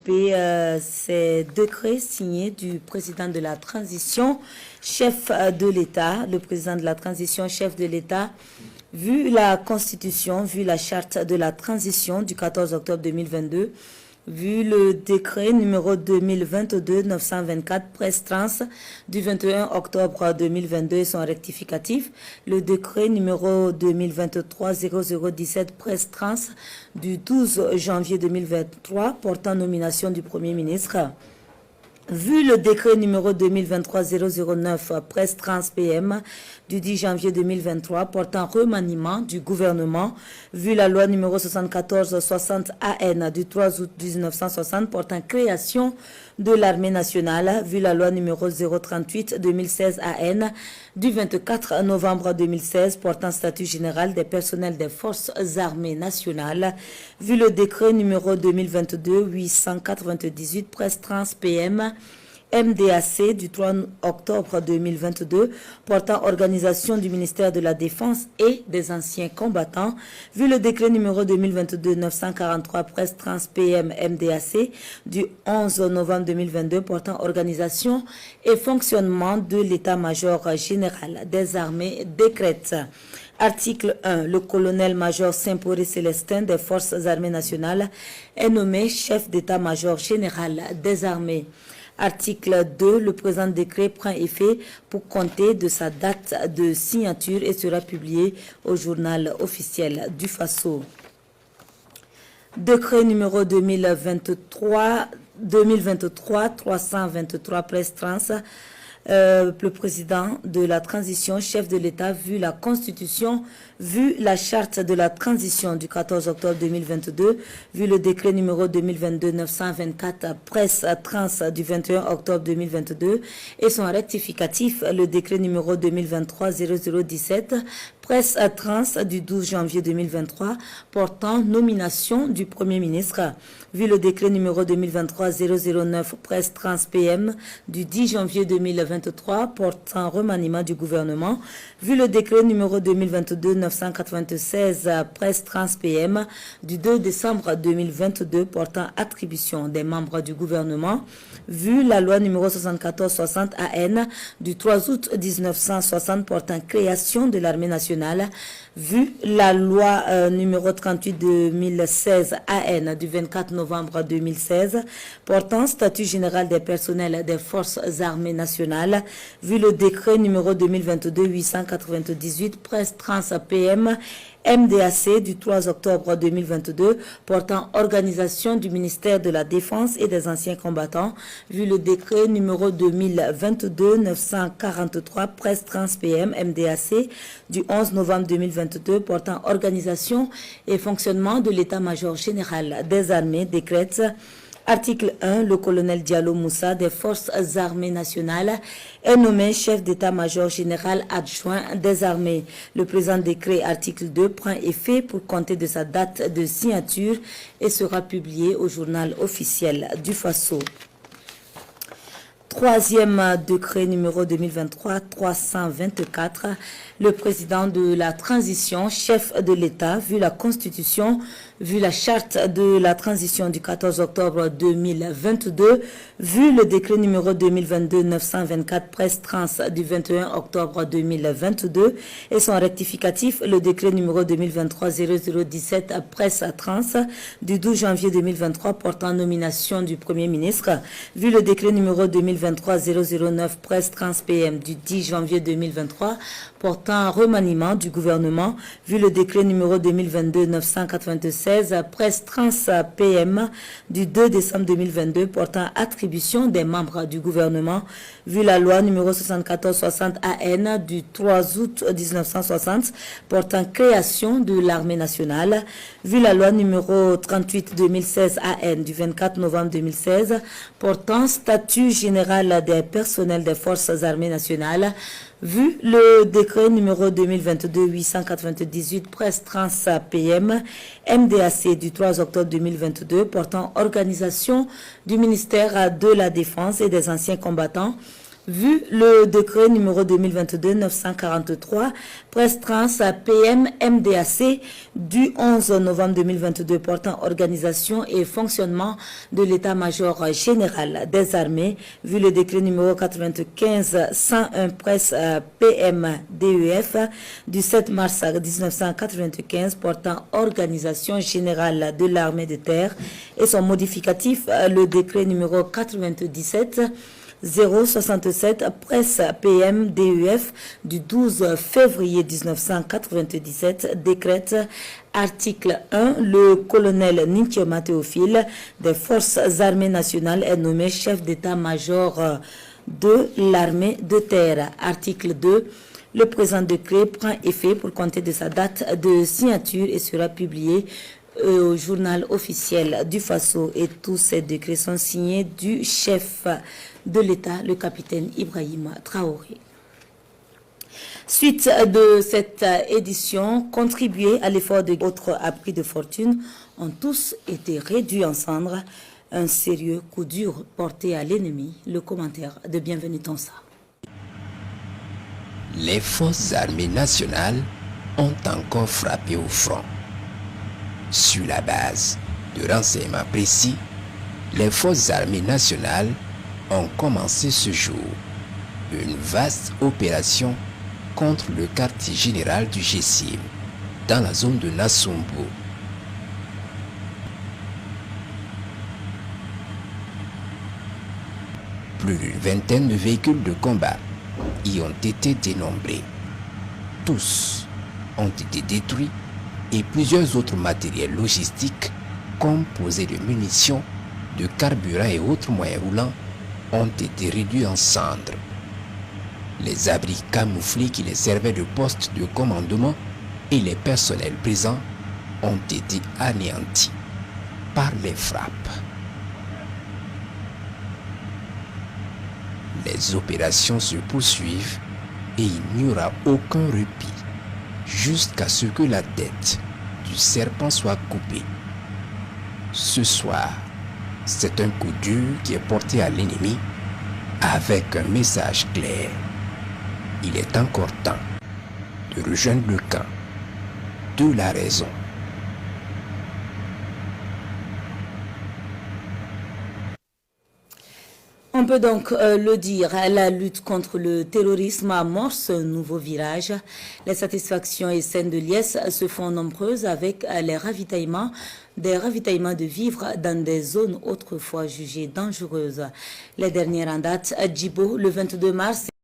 développer ces décrets signés du président de la transition, chef de l'État, le président de la transition, chef de l'État, vu la Constitution, vu la charte de la transition du 14 octobre 2022, vu le décret numéro 2022-924 presse trans du 21 octobre 2022 et son rectificatif, le décret numéro 2023-0017 presse trans du 12 janvier 2023 portant nomination du Premier ministre, vu le décret numéro 2023-009 presse trans PM du 10 janvier 2023 portant remaniement du gouvernement, vu la loi numéro 74-60 AN du 3 août 1960 portant création de l'armée nationale, vu la loi numéro 038-2016 AN du 24 novembre 2016 portant statut général des personnels des forces armées nationales, vu le décret numéro 2022-898 presse trans PM MDAC du 3 octobre 2022 portant organisation du ministère de la Défense et des anciens combattants, vu le décret numéro 2022-943 presse trans PM MDAC du 11 novembre 2022 portant organisation et fonctionnement de l'état-major général des armées décrète. Article 1. Le colonel-major Saint-Poré Célestin des forces armées nationales est nommé chef d'état-major général des armées. Article 2. Le présent décret prend effet pour compter de sa date de signature et sera publié au journal officiel du Faso. Décret numéro 2023-323 presse trans. Le président de la transition, chef de l'État, vu la Constitution, vu la charte de la transition du 14 octobre 2022, vu le décret numéro 2022-924 presse trans du 21 octobre 2022 et son rectificatif, le décret numéro 2023-0017 presse trans du 12 janvier 2023 portant nomination du Premier ministre, vu le décret numéro 2023-009 presse trans PM du 10 janvier 2023 portant remaniement du gouvernement, vu le décret numéro 2022-996 presse trans PM du 2 décembre 2022 portant attribution des membres du gouvernement, vu la loi numéro 74-60 AN du 3 août 1960 portant création de l'armée nationale, vu la loi numéro 38-2016 AN du 24 novembre 2016 portant statut général des personnels des forces armées nationales, vu le décret numéro 2022-898 presse trans PM MDAC du 3 octobre 2022 portant organisation du ministère de la Défense et des anciens combattants, vu le décret numéro 2022-943 presse trans PM MDAC du 11 novembre 2022 portant organisation et fonctionnement de l'état-major général des armées décrète. Article 1. Le colonel Diallo Moussa des forces armées nationales est nommé chef d'état-major général adjoint des armées. Le présent décret, article 2, prend effet pour compter de sa date de signature et sera publié au journal officiel du Faso. Troisième décret numéro 2023-324, le président de la transition, chef de l'État, vu la Constitution, vu la charte de la transition du 14 octobre 2022, vu le décret numéro 2022-924 presse trans du 21 octobre 2022 et son rectificatif, le décret numéro 2023-0017 presse trans du 12 janvier 2023 portant nomination du Premier ministre, vu le décret numéro 2023-009 presse trans PM du 10 janvier 2023 portant remaniement du gouvernement, vu le décret numéro 2022-996 presse trans PM du 2 décembre 2022 portant attribution des membres du gouvernement, vu la loi numéro 74-60 AN du 3 août 1960 portant création de l'armée nationale, vu la loi numéro 38-2016 AN du 24 novembre 2016 portant statut général des personnels des forces armées nationales, vu le décret numéro 2022-898 presse trans PM MDAC du 3 octobre 2022 portant organisation du ministère de la Défense et des anciens combattants, Vu le décret numéro 2022-943, presse trans PM MDAC du 11 novembre 2022 portant organisation et fonctionnement de l'état-major général des armées, vu le décret numéro 95-101 presse PM DEF du 7 mars 1995 portant organisation générale de l'armée de terre et son modificatif, le décret numéro 97 067 presse PM DEF du 12 février 1997 décrète article 1, le colonel Nintioma Théophile des forces armées nationales est nommé chef d'état-major de l'armée de terre. Article 2, le présent décret prend effet pour compter de sa date de signature et sera publié au journal officiel du Faso, et tous ces décrets sont signés du chef de l'État, le capitaine Ibrahima Traoré. Suite de cette édition, contribuer à l'effort de autres abris de fortune ont tous été réduits en cendres. Un sérieux coup dur porté à l'ennemi. Le commentaire de Bienvenue Tonsa. Les forces armées nationales ont encore frappé au front. Sur la base de renseignements précis, les forces armées nationales ont commencé ce jour une vaste opération contre le quartier général du GSIM dans la zone de Nassombo. Plus d'une vingtaine de véhicules de combat y ont été dénombrés. Tous ont été détruits et plusieurs autres matériels logistiques, composés de munitions, de carburant et autres moyens roulants, ont été réduits en cendres. Les abris camouflés qui les servaient de poste de commandement et les personnels présents ont été anéantis par les frappes. Les opérations se poursuivent et il n'y aura aucun répit jusqu'à ce que la tête du serpent soit coupée. Ce soir, c'est un coup dur qui est porté à l'ennemi avec un message clair. Il est encore temps de rejoindre le camp de la raison. On peut donc le dire, la lutte contre le terrorisme amorce un nouveau virage. Les satisfactions et scènes de liesse se font nombreuses avec des ravitaillements de vivres dans des zones autrefois jugées dangereuses. Les dernières en date, à Djibo, le 22 mars,